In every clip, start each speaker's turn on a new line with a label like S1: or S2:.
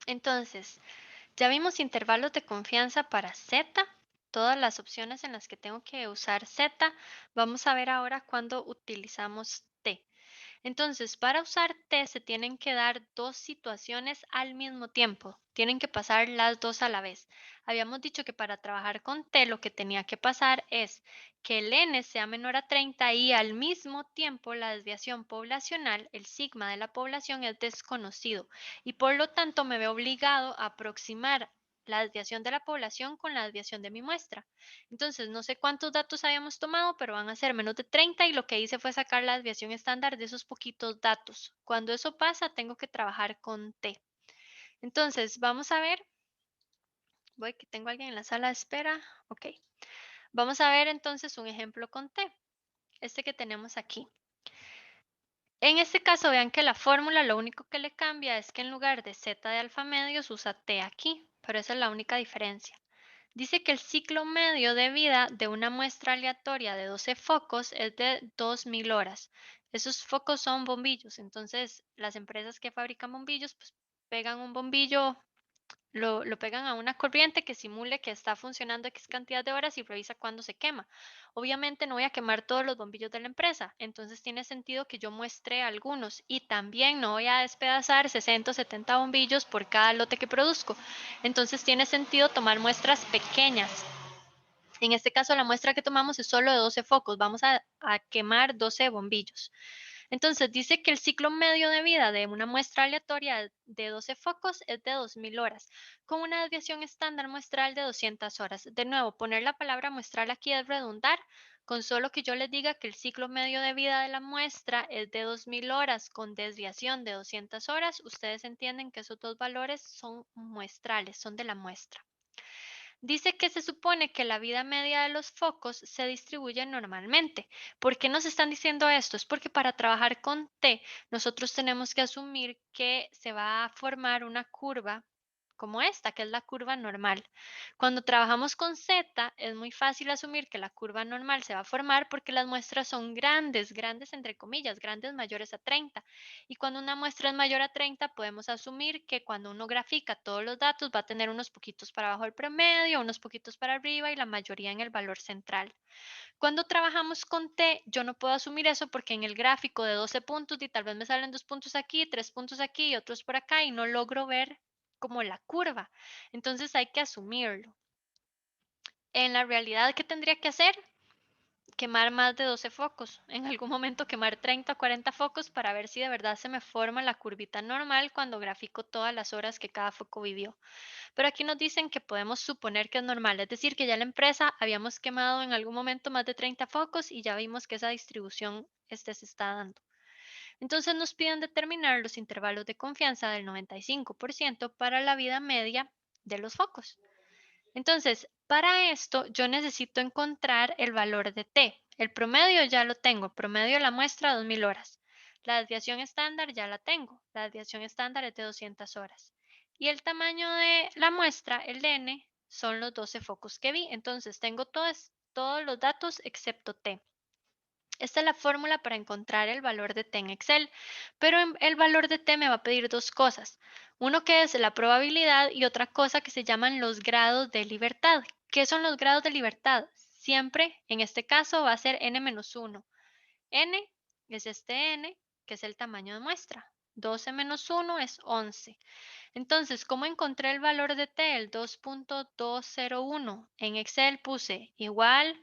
S1: Entonces, ya vimos intervalos de confianza para Z, todas las opciones en las que tengo que usar Z. Vamos a ver ahora cuándo utilizamos T. Entonces, para usar T se tienen que dar dos situaciones al mismo tiempo. Tienen que pasar las dos a la vez. Habíamos dicho que para trabajar con T lo que tenía que pasar es que el n sea menor a 30 y al mismo tiempo la desviación poblacional, el sigma de la población, es desconocido y por lo tanto me veo obligado a aproximar la desviación de la población con la desviación de mi muestra. Entonces, no sé cuántos datos habíamos tomado, pero van a ser menos de 30 y lo que hice fue sacar la desviación estándar de esos poquitos datos. Cuando eso pasa, tengo que trabajar con T. Entonces, vamos a ver, voy que tengo a alguien en la sala de espera. Ok, vamos a ver entonces un ejemplo con T, este que tenemos aquí. En este caso, vean que la fórmula lo único que le cambia es que en lugar de z de alfa medios usa T aquí, pero esa es la única diferencia. Dice que el ciclo medio de vida de una muestra aleatoria de 12 focos es de 2000 horas. Esos focos son bombillos, entonces las empresas que fabrican bombillos pues pegan un bombillo, lo pegan a una corriente que simule que está funcionando X cantidad de horas y revisa cuándo se quema. Obviamente no voy a quemar todos los bombillos de la empresa, entonces tiene sentido que yo muestre algunos y también no voy a despedazar 60 o 70 bombillos por cada lote que produzco. Entonces tiene sentido tomar muestras pequeñas. En este caso la muestra que tomamos es solo de 12 focos, vamos a quemar 12 bombillos. Entonces dice que el ciclo medio de vida de una muestra aleatoria de 12 focos es de 2000 horas, con una desviación estándar muestral de 200 horas. De nuevo, poner la palabra muestral aquí es redundar, con solo que yo les diga que el ciclo medio de vida de la muestra es de 2000 horas con desviación de 200 horas, ustedes entienden que esos dos valores son muestrales, son de la muestra. Dice que se supone que la vida media de los focos se distribuye normalmente. ¿Por qué nos están diciendo esto? Es porque para trabajar con T, nosotros tenemos que asumir que se va a formar una curva como esta, que es la curva normal. Cuando trabajamos con Z, es muy fácil asumir que la curva normal se va a formar porque las muestras son grandes, grandes entre comillas, grandes mayores a 30. Y cuando una muestra es mayor a 30, podemos asumir que cuando uno grafica todos los datos va a tener unos poquitos para abajo del promedio, unos poquitos para arriba y la mayoría en el valor central. Cuando trabajamos con T, yo no puedo asumir eso porque en el gráfico de 12 puntos y tal vez me salen 2 puntos aquí, 3 puntos aquí y otros por acá y no logro ver como la curva. Entonces hay que asumirlo. En la realidad, ¿qué tendría que hacer? Quemar más de 12 focos. En algún momento quemar 30 o 40 focos para ver si de verdad se me forma la curvita normal cuando grafico todas las horas que cada foco vivió. Pero aquí nos dicen que podemos suponer que es normal, es decir, que ya la empresa habíamos quemado en algún momento más de 30 focos y ya vimos que esa distribución se está dando. Entonces nos piden determinar los intervalos de confianza del 95% para la vida media de los focos. Entonces, para esto yo necesito encontrar el valor de T. El promedio ya lo tengo, promedio de la muestra 2000 horas. La desviación estándar ya la tengo, la desviación estándar es de 200 horas. Y el tamaño de la muestra, el n, son los 12 focos que vi. Entonces tengo todos los datos excepto T. Esta es la fórmula para encontrar el valor de T en Excel, pero el valor de T me va a pedir dos cosas. Uno que es la probabilidad y otra cosa que se llaman los grados de libertad. ¿Qué son los grados de libertad? Siempre, en este caso, va a ser n-1. N es este n, que es el tamaño de muestra. 12 menos 1 es 11. Entonces, ¿cómo encontré el valor de T? El 2.201. En Excel puse igual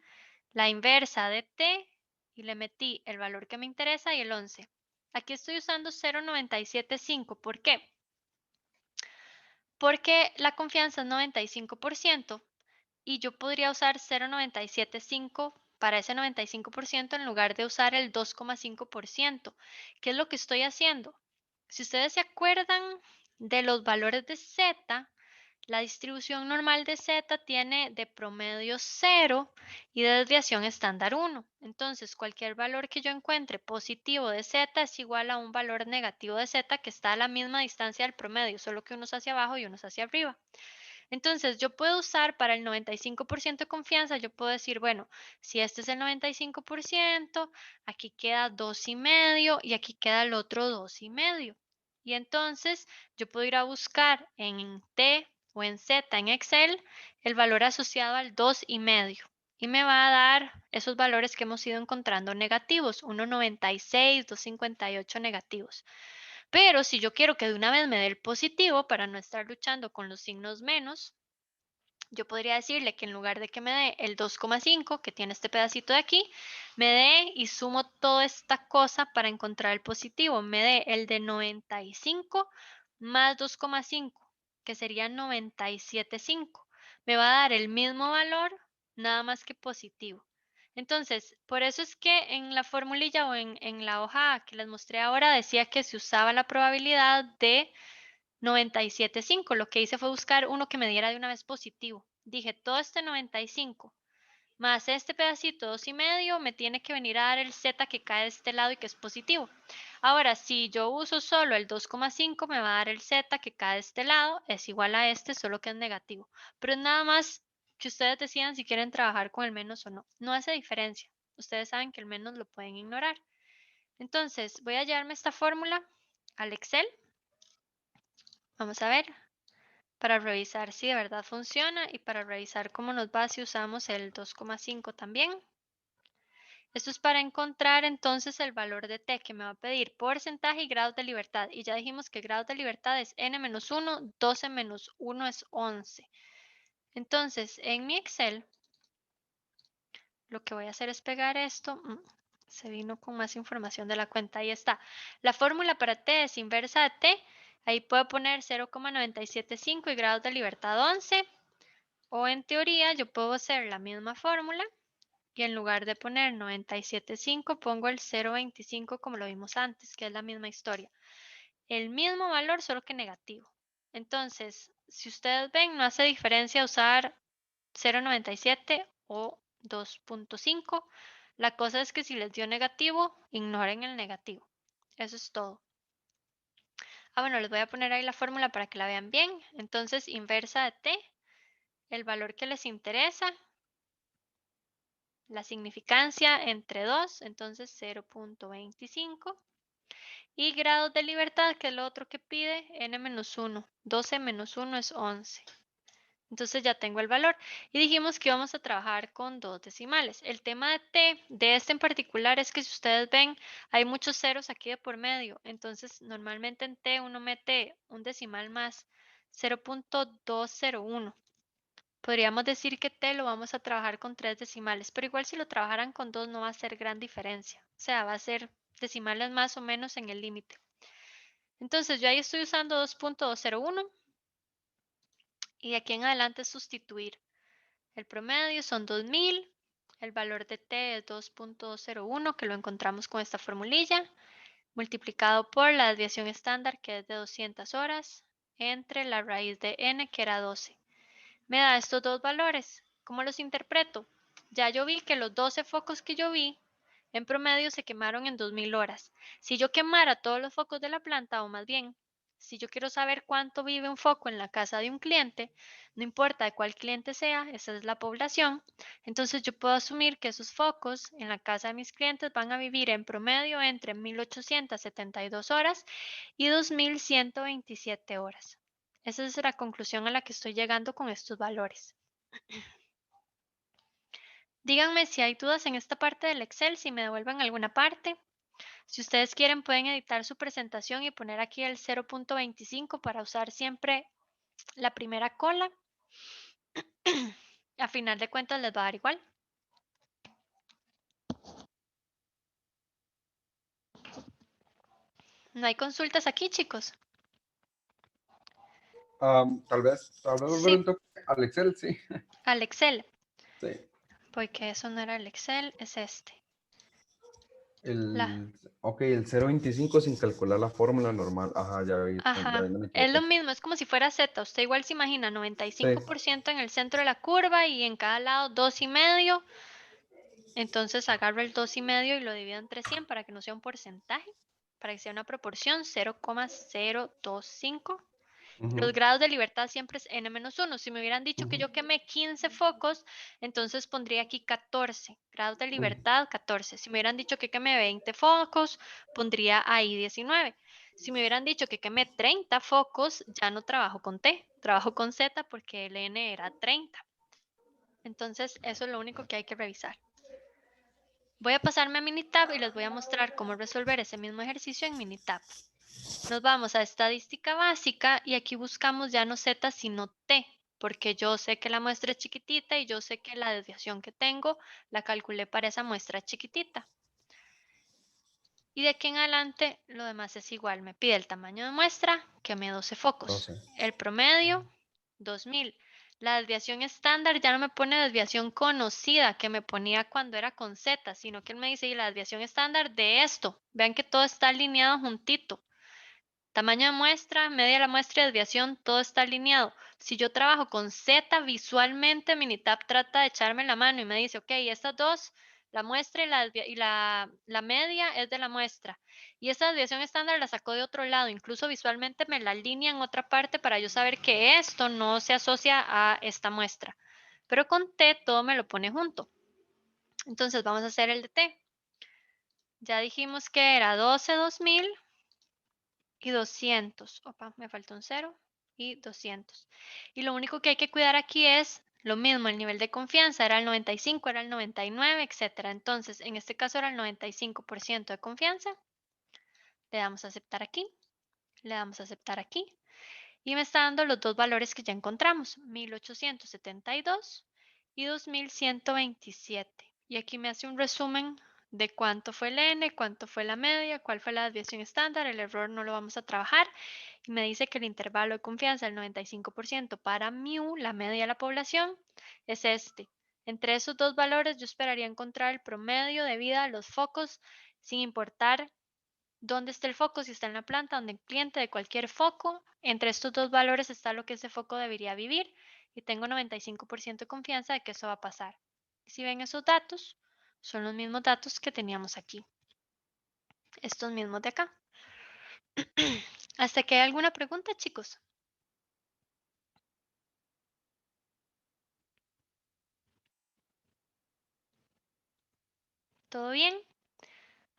S1: la inversa de T y le metí el valor que me interesa y el 11. Aquí estoy usando 0.975. ¿Por qué? Porque la confianza es 95% y yo podría usar 0.975 para ese 95% en lugar de usar el 2,5%. ¿Qué es lo que estoy haciendo? Si ustedes se acuerdan de los valores de Z, la distribución normal de Z tiene de promedio 0 y de desviación estándar 1. Entonces, cualquier valor que yo encuentre positivo de Z es igual a un valor negativo de Z que está a la misma distancia del promedio, solo que unos hacia abajo y unos hacia arriba. Entonces, yo puedo usar para el 95% de confianza, yo puedo decir, bueno, si este es el 95%, aquí queda 2,5 y aquí queda el otro 2,5. Y entonces yo puedo ir a buscar en T o en Z en Excel el valor asociado al 2,5 y me va a dar esos valores que hemos ido encontrando negativos, 1,96, 2,58 negativos. Pero si yo quiero que de una vez me dé el positivo para no estar luchando con los signos menos, yo podría decirle que en lugar de que me dé el 2,5 que tiene este pedacito de aquí, me dé y sumo toda esta cosa para encontrar el positivo. Me dé el de 95 más 2,5, que sería 97,5. Me va a dar el mismo valor, nada más que positivo. Entonces, por eso es que en la formulilla o en la hoja que les mostré ahora decía que se usaba la probabilidad de 97,5. Lo que hice fue buscar uno que me diera de una vez positivo. Dije, todo este 95 más este pedacito 2,5 me tiene que venir a dar el Z que cae de este lado y que es positivo. Ahora, si yo uso solo el 2,5 me va a dar el Z que cae de este lado, es igual a este, solo que es negativo. Pero es nada más que ustedes decidan si quieren trabajar con el menos o no. No hace diferencia. Ustedes saben que el menos lo pueden ignorar. Entonces, voy a llevarme esta fórmula al Excel. Vamos a ver, para revisar si de verdad funciona y para revisar cómo nos va si usamos el 2,5 también. Esto es para encontrar entonces el valor de t que me va a pedir porcentaje y grados de libertad. Y ya dijimos que grados de libertad es n-1, 12 menos 1 es 11. Entonces, en mi Excel, lo que voy a hacer es pegar esto. Se vino con más información de la cuenta. Ahí está. La fórmula para t es inversa de t. Ahí puedo poner 0,975 y grados de libertad 11. O en teoría yo puedo hacer la misma fórmula y en lugar de poner 97,5 pongo el 0,25 como lo vimos antes, que es la misma historia. El mismo valor, solo que negativo. Entonces, si ustedes ven, no hace diferencia usar 0,97 o 2,5. La cosa es que si les dio negativo, ignoren el negativo. Eso es todo. Bueno, les voy a poner ahí la fórmula para que la vean bien. Entonces, inversa de t, el valor que les interesa, la significancia entre 2, entonces 0,25. Y grados de libertad, que es lo otro que pide, n-1. 12 menos 1 es 11. Entonces ya tengo el valor. Y dijimos que íbamos a trabajar con dos decimales. El tema de t, de este en particular, es que si ustedes ven, hay muchos ceros aquí de por medio. Entonces, normalmente en t uno mete un decimal más, 0,201. Podríamos decir que t lo vamos a trabajar con 3 decimales, pero igual si lo trabajaran con 2 no va a hacer gran diferencia. O sea, va a ser decimales más o menos en el límite. Entonces yo ahí estoy usando 2,201 y de aquí en adelante sustituir. El promedio son 2000, el valor de t es 2,201 que lo encontramos con esta formulilla, multiplicado por la desviación estándar que es de 200 horas, entre la raíz de n que era 12. Me da estos dos valores. ¿Cómo los interpreto? Ya yo vi que los 12 focos que yo vi en promedio se quemaron en 2000 horas. Si yo quemara todos los focos de la planta, o más bien, si yo quiero saber cuánto vive un foco en la casa de un cliente, no importa de cuál cliente sea, esa es la población, entonces yo puedo asumir que esos focos en la casa de mis clientes van a vivir en promedio entre 1872 horas y 2127 horas. Esa es la conclusión a la que estoy llegando con estos valores. Díganme si hay dudas en esta parte del Excel, si me devuelven alguna parte. Si ustedes quieren, pueden editar su presentación y poner aquí el 0,25 para usar siempre la primera cola. A final de cuentas les va a dar igual. ¿No hay consultas aquí, chicos?
S2: Tal vez volver
S1: Sí,
S2: un toque al Excel, sí.
S1: al Excel.
S2: Sí.
S1: Porque eso no era el Excel, es este. La,
S2: Ok, el 0,25 sin calcular la fórmula normal. Ajá, ya vi, ya
S1: ajá,
S2: no me
S1: es lo
S2: equivoqué.
S1: mismo, es como si fuera Z. Usted igual se imagina
S2: Sí,
S1: 95% en el centro de la curva y en cada lado 2,5. Entonces agarro el 2,5 y lo divido entre 100 para que no sea un porcentaje, para que sea una proporción 0,025. Los
S2: Ujú.
S1: grados de libertad siempre es n-1. Si me hubieran dicho que
S2: Ujú.
S1: yo quemé 15 focos, entonces pondría aquí 14. Grados de
S2: Ujú.
S1: libertad, 14. Si me hubieran dicho que quemé 20 focos, pondría ahí 19. Si me hubieran dicho que quemé 30 focos, ya no trabajo con T, trabajo con Z porque el N era 30. Entonces, eso es lo único que hay que revisar. Voy a pasarme a Minitab y les voy a mostrar cómo resolver ese mismo ejercicio en Minitab. Nos vamos a estadística básica y aquí buscamos ya no Z sino T, porque yo sé que la muestra es chiquitita y yo sé que la desviación que tengo la calculé para esa muestra chiquitita. Y de aquí en adelante lo demás es igual. Me pide el tamaño de muestra, quemé 12 focos.
S2: 12.
S1: El promedio, 2000. La desviación estándar ya no me pone desviación conocida que me ponía cuando era con Z, sino que él me dice, y la desviación estándar de esto. Vean que todo está alineado juntito. Tamaño de muestra, media de la muestra y desviación, todo está alineado. Si yo trabajo con Z visualmente, Minitab trata de echarme la mano y me dice, ok, estas dos, la muestra y la media es de la muestra. Y esta desviación estándar la sacó de otro lado, incluso visualmente me la alinea en otra parte para yo saber que esto no se asocia a esta muestra. Pero con T todo me lo pone junto. Entonces vamos a hacer el de T. Ya dijimos que era 12 2000 y 200. Opa, me faltó un cero y 200. Y lo único que hay que cuidar aquí es lo mismo, el nivel de confianza era el 95, era el 99, etcétera. Entonces, en este caso era el 95% de confianza. Le damos a aceptar aquí, le damos a aceptar aquí y me está dando los dos valores que ya encontramos, 1872 y 2127. Y aquí me hace un resumen de cuánto fue el N, cuánto fue la media, cuál fue la desviación estándar, el error no lo vamos a trabajar. Y me dice que el intervalo de confianza del 95% para mu, la media de la población, es este. Entre esos dos valores yo esperaría encontrar el promedio de vida de los focos sin importar dónde está el foco, si está en la planta, donde el cliente de cualquier foco. Entre estos dos valores está lo que ese foco debería vivir y tengo 95% de confianza de que eso va a pasar. Y si ven esos datos, son los mismos datos que teníamos aquí, estos mismos de acá. ¿Hasta que hay alguna pregunta, chicos? ¿Todo bien?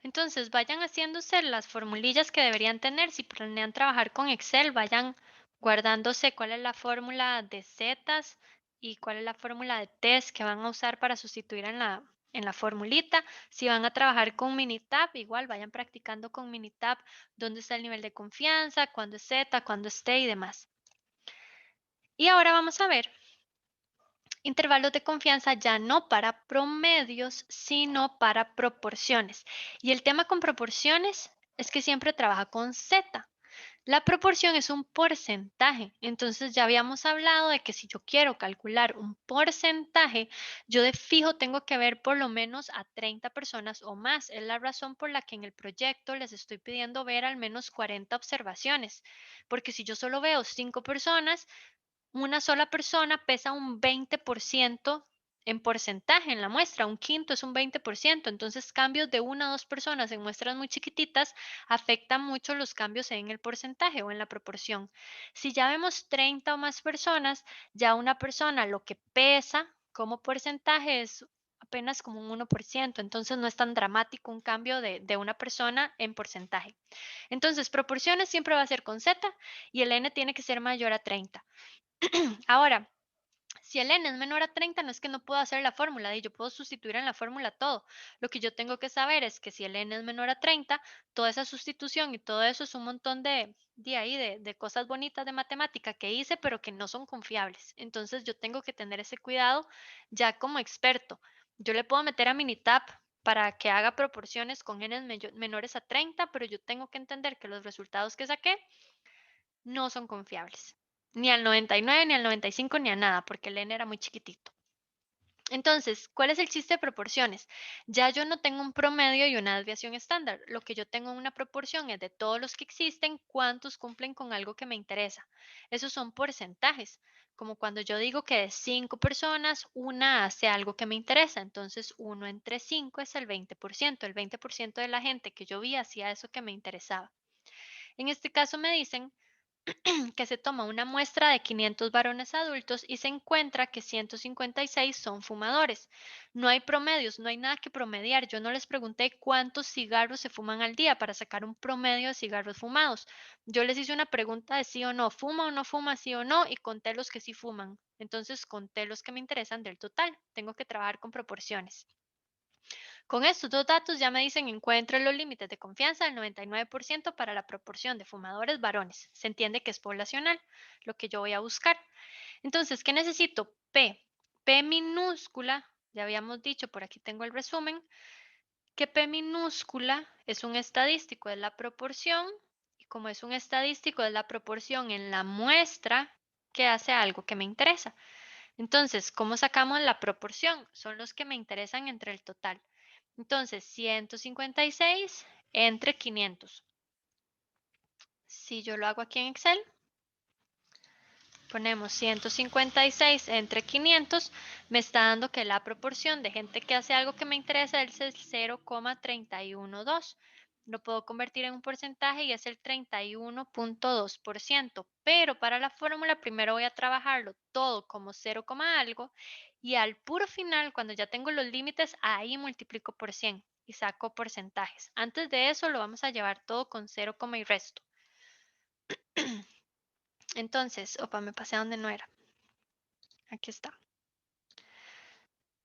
S1: Entonces, vayan haciéndose las formulillas que deberían tener. Si planean trabajar con Excel, vayan guardándose cuál es la fórmula de zetas y cuál es la fórmula de test que van a usar para sustituir en la formulita. Si van a trabajar con Minitab, igual vayan practicando con Minitab dónde está el nivel de confianza, cuándo es Z, cuándo es T y demás. Y ahora vamos a ver intervalos de confianza ya no para promedios, sino para proporciones. Y el tema con proporciones es que siempre trabaja con Z. La proporción es un porcentaje. Entonces ya habíamos hablado de que si yo quiero calcular un porcentaje, yo de fijo tengo que ver por lo menos a 30 personas o más. Es la razón por la que en el proyecto les estoy pidiendo ver al menos 40 observaciones. Porque si yo solo veo 5 personas, una sola persona pesa un 20% en porcentaje en la muestra, un quinto es un 20%, entonces cambios de una a dos personas en muestras muy chiquititas afectan mucho los cambios en el porcentaje o en la proporción. Si ya vemos 30 o más personas, ya una persona lo que pesa como porcentaje es apenas como un 1%, entonces no es tan dramático un cambio de una persona en porcentaje. Entonces, proporciones siempre va a ser con Z y el N tiene que ser mayor a 30. Ahora, si el n es menor a 30, no es que no puedo hacer la fórmula, y yo puedo sustituir en la fórmula todo. Lo que yo tengo que saber es que si el n es menor a 30, toda esa sustitución y todo eso es un montón de cosas bonitas de matemática que hice, pero que no son confiables. Entonces yo tengo que tener ese cuidado ya como experto. Yo le puedo meter a Minitab para que haga proporciones con n menores a 30, pero yo tengo que entender que los resultados que saqué no son confiables. Ni al 99, ni al 95, ni a nada, porque el n era muy chiquitito. Entonces, ¿cuál es el chiste de proporciones? Ya yo no tengo un promedio y una desviación estándar. Lo que yo tengo en una proporción es de todos los que existen, cuántos cumplen con algo que me interesa. Esos son porcentajes. Como cuando yo digo que de 5 personas, una hace algo que me interesa. Entonces, uno entre 5 es el 20%. El 20% de la gente que yo vi hacía eso que me interesaba. En este caso me dicen que se toma una muestra de 500 varones adultos y se encuentra que 156 son fumadores. No hay promedios, no hay nada que promediar. Yo no les pregunté cuántos cigarros se fuman al día para sacar un promedio de cigarros fumados. Yo les hice una pregunta de sí o no, fuma o no fuma, sí o no, y conté los que sí fuman. Entonces conté los que me interesan del total. Tengo que trabajar con proporciones. Con estos dos datos ya me dicen encuentre los límites de confianza del 99% para la proporción de fumadores varones. Se entiende que es poblacional, lo que yo voy a buscar. Entonces, ¿qué necesito? P. P minúscula, ya habíamos dicho, por aquí tengo el resumen, que P minúscula es un estadístico, es la proporción, y como es un estadístico, es la proporción en la muestra que hace algo que me interesa. Entonces, ¿cómo sacamos la proporción? Son los que me interesan entre el total. Entonces, 156 entre 500. Si yo lo hago aquí en Excel, ponemos 156 entre 500, me está dando que la proporción de gente que hace algo que me interesa es el 0,312. Lo puedo convertir en un porcentaje y es el 31,2%. Pero para la fórmula primero voy a trabajarlo todo como 0, algo y al puro final, cuando ya tengo los límites, ahí multiplico por 100 y saco porcentajes. Antes de eso lo vamos a llevar todo con 0, y resto. Entonces, opa, me pasé a donde no era. Aquí está.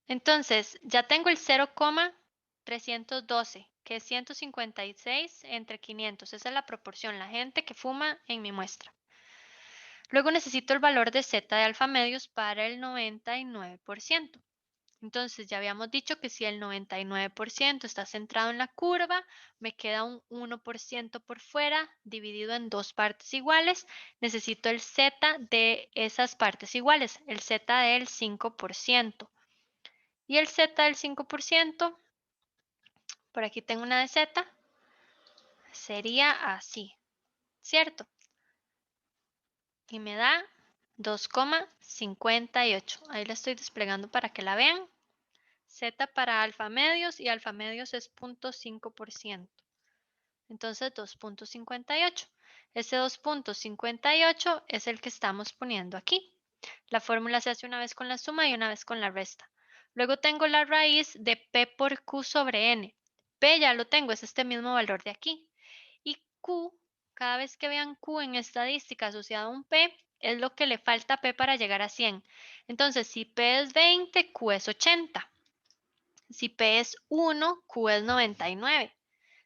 S1: Entonces, ya tengo el 0,312, que es 156 entre 500. Esa es la proporción, la gente que fuma en mi muestra. Luego necesito el valor de Z de alfa medios para el 99%. Entonces, ya habíamos dicho que si el 99% está centrado en la curva, me queda un 1% por fuera dividido en dos partes iguales. Necesito el Z de esas partes iguales, el Z del 5%. Y el Z del 5%, por aquí tengo una de Z, sería así, ¿cierto? Y me da 2,58. Ahí la estoy desplegando para que la vean. Z para alfa medios y alfa medios es 0,5%. Entonces 2,58. Ese 2,58 es el que estamos poniendo aquí. La fórmula se hace una vez con la suma y una vez con la resta. Luego tengo la raíz de P por Q sobre N. P ya lo tengo, es este mismo valor de aquí. Y Q, cada vez que vean Q en estadística asociado a un P, es lo que le falta a P para llegar a 100. Entonces, si P es 20, Q es 80. Si P es 1, Q es 99.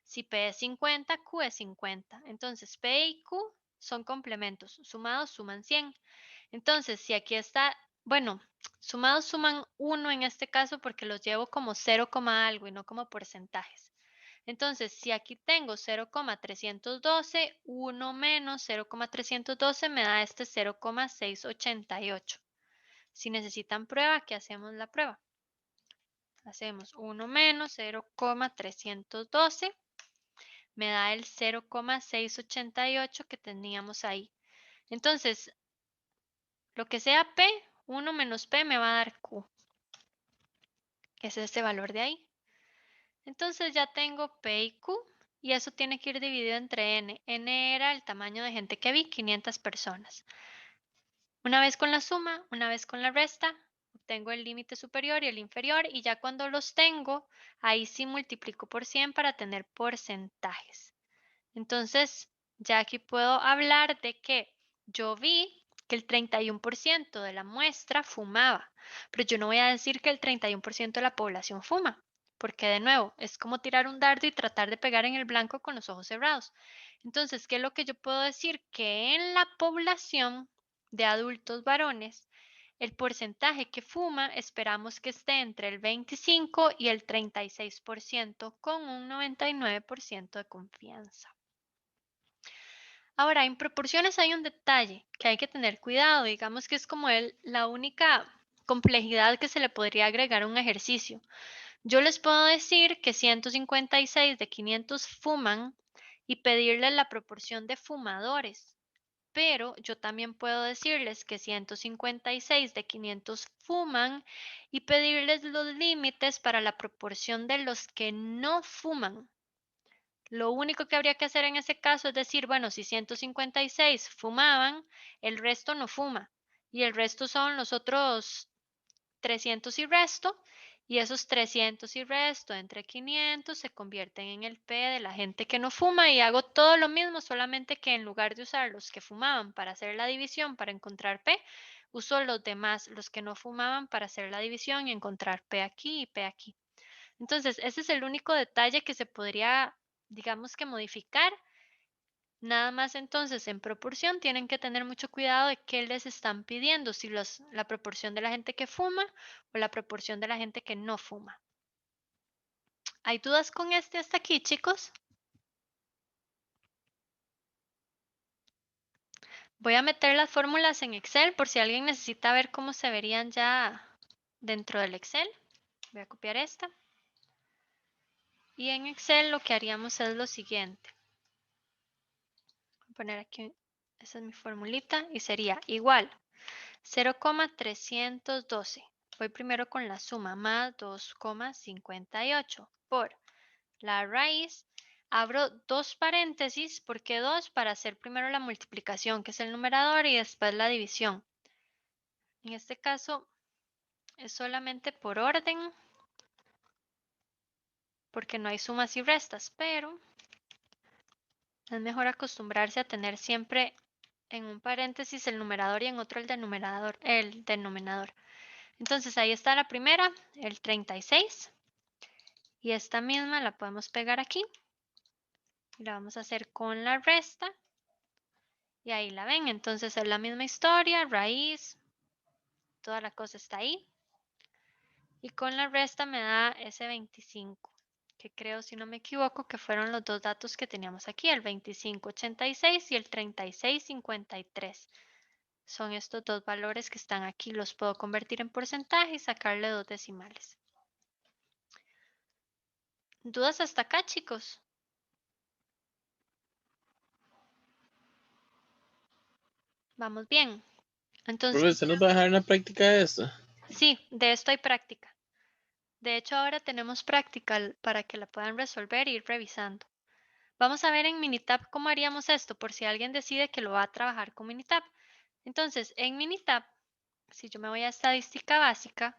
S1: Si P es 50, Q es 50. Entonces, P y Q son complementos. Sumados suman 100. Entonces, si aquí está, bueno, sumados suman 1 en este caso porque los llevo como 0, algo y no como porcentajes. Entonces, si aquí tengo 0,312, 1 menos 0,312 me da este 0,688. Si necesitan prueba, ¿qué hacemos la prueba? Hacemos 1 menos 0,312, me da el 0,688 que teníamos ahí. Entonces, lo que sea P, 1 menos P me va a dar Q, que es este valor de ahí. Entonces ya tengo P y Q y eso tiene que ir dividido entre N. N era el tamaño de gente que vi, 500 personas. Una vez con la suma, una vez con la resta, obtengo el límite superior y el inferior y ya cuando los tengo, ahí sí multiplico por 100 para tener porcentajes. Entonces, ya aquí puedo hablar de que yo vi que el 31% de la muestra fumaba, pero yo no voy a decir que el 31% de la población fuma, porque de nuevo, es como tirar un dardo y tratar de pegar en el blanco con los ojos cerrados. Entonces, ¿qué es lo que yo puedo decir? Que en la población de adultos varones, el porcentaje que fuma esperamos que esté entre el 25 y el 36% con un 99% de confianza. Ahora, en proporciones hay un detalle que hay que tener cuidado, digamos que es como la única complejidad que se le podría agregar a un ejercicio. Yo les puedo decir que 156 de 500 fuman y pedirles la proporción de fumadores, pero yo también puedo decirles que 156 de 500 fuman y pedirles los límites para la proporción de los que no fuman. Lo único que habría que hacer en ese caso es decir, bueno, si 156 fumaban, el resto no fuma. Y el resto son los otros 300 y resto. Y esos 300 y resto entre 500 se convierten en el P de la gente que no fuma y hago todo lo mismo, solamente que en lugar de usar los que fumaban para hacer la división para encontrar P, uso los demás, los que no fumaban para hacer la división y encontrar P aquí y P aquí. Entonces, ese es el único detalle que se podría, digamos que modificar. Nada más entonces en proporción tienen que tener mucho cuidado de qué les están pidiendo, si la proporción de la gente que fuma o la proporción de la gente que no fuma. ¿Hay dudas con este hasta aquí, chicos? Voy a meter las fórmulas en Excel por si alguien necesita ver cómo se verían ya dentro del Excel. Voy a copiar esta. Y en Excel lo que haríamos es lo siguiente. Voy a poner aquí, esa es mi formulita y sería igual 0,312. Voy primero con la suma más 2,58 por la raíz. Abro dos paréntesis, ¿por qué dos? Para hacer primero la multiplicación, que es el numerador, y después la división. En este caso es solamente por orden, porque no hay sumas y restas, pero es mejor acostumbrarse a tener siempre en un paréntesis el numerador y en otro el denominador. Entonces ahí está la primera, el 36. Y esta misma la podemos pegar aquí. Y la vamos a hacer con la resta. Y ahí la ven. Entonces es la misma historia, raíz, toda la cosa está ahí. Y con la resta me da ese 25, que creo, si no me equivoco, que fueron los dos datos que teníamos aquí, el 25,86 y el 36,53. Son estos dos valores que están aquí. Los puedo convertir en porcentaje y sacarle dos decimales. ¿Dudas hasta acá, chicos? Vamos bien.
S3: Profe,
S1: Entonces,
S3: ¿usted nos va a dejar una práctica de esto?
S1: sí, de esto hay práctica. De hecho, ahora tenemos práctica para que la puedan resolver e ir revisando. Vamos a ver en Minitab cómo haríamos esto, por si alguien decide que lo va a trabajar con Minitab. Entonces, en Minitab, si yo me voy a estadística básica,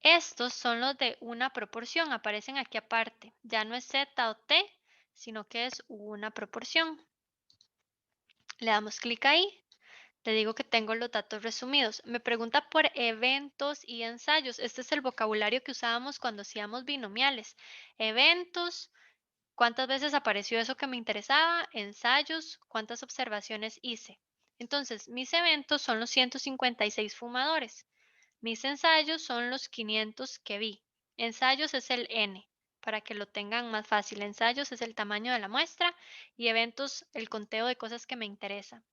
S1: estos son los de una proporción, aparecen aquí aparte. Ya no es Z o T, sino que es una proporción. Le damos clic ahí. Le digo que tengo los datos resumidos. Me pregunta por eventos y ensayos. Este es el vocabulario que usábamos cuando hacíamos binomiales. Eventos, ¿cuántas veces apareció eso que me interesaba? Ensayos, ¿cuántas observaciones hice? Entonces, mis eventos son los 156 fumadores. Mis ensayos son los 500 que vi. Ensayos es el N, para que lo tengan más fácil. Ensayos es el tamaño de la muestra y eventos el conteo de cosas que me interesan.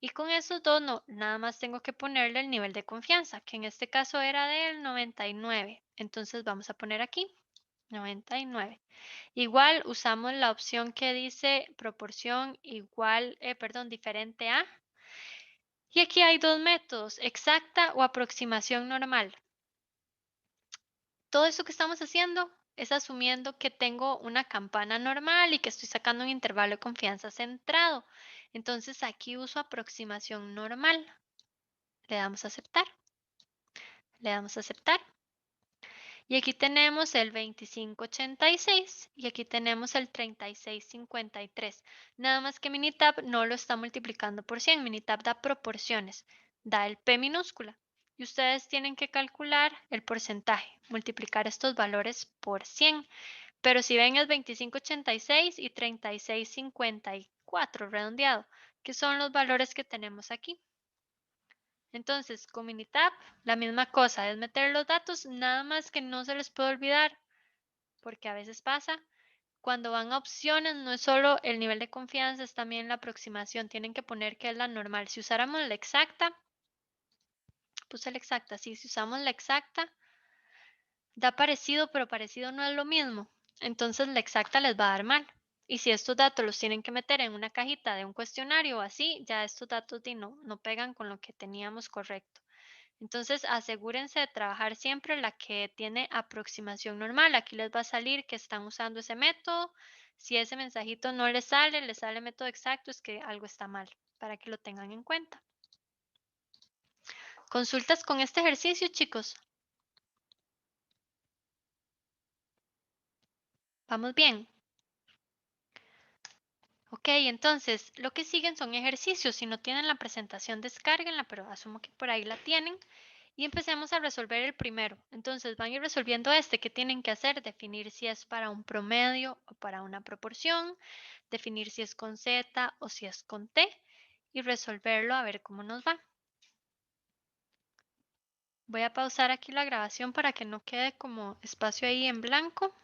S1: Y con esos dos, no, nada más tengo que ponerle el nivel de confianza, que en este caso era del 99. Entonces vamos a poner aquí 99. Igual usamos la opción que dice proporción igual, perdón, diferente a. Y aquí hay dos métodos, exacta o aproximación normal. Todo eso que estamos haciendo es asumiendo que tengo una campana normal y que estoy sacando un intervalo de confianza centrado. Entonces aquí uso aproximación normal. Le damos a aceptar. Le damos a aceptar. Y aquí tenemos el 2586 y aquí tenemos el 3653. Nada más que Minitab no lo está multiplicando por 100. Minitab da proporciones, da el P minúscula. Y ustedes tienen que calcular el porcentaje, multiplicar estos valores por 100. Pero si ven es 2586 y 3654 redondeado, que son los valores que tenemos aquí. Entonces, con Minitab, la misma cosa, es meter los datos, nada más que no se les puede olvidar, porque a veces pasa, cuando van a opciones, no es solo el nivel de confianza, es también la aproximación, tienen que poner que es la normal. Si usáramos la exacta, puse la exacta, sí, si usamos la exacta, da parecido, pero parecido no es lo mismo. Entonces, la exacta les va a dar mal. Y si estos datos los tienen que meter en una cajita de un cuestionario o así, ya estos datos no pegan con lo que teníamos correcto. Entonces, asegúrense de trabajar siempre la que tiene aproximación normal. Aquí les va a salir que están usando ese método. Si ese mensajito no le sale método exacto, es que algo está mal, para que lo tengan en cuenta. ¿Consultas con este ejercicio, chicos? ¿Vamos bien? Ok, entonces lo que siguen son ejercicios. Si no tienen la presentación, descárguenla, pero asumo que por ahí la tienen. Y empecemos a resolver el primero. Entonces van a ir resolviendo este. ¿Qué tienen que hacer? Definir si es para un promedio o para una proporción. Definir si es con Z o si es con T. Y resolverlo a ver cómo nos va. Voy a pausar aquí la grabación para que no quede como espacio ahí en blanco.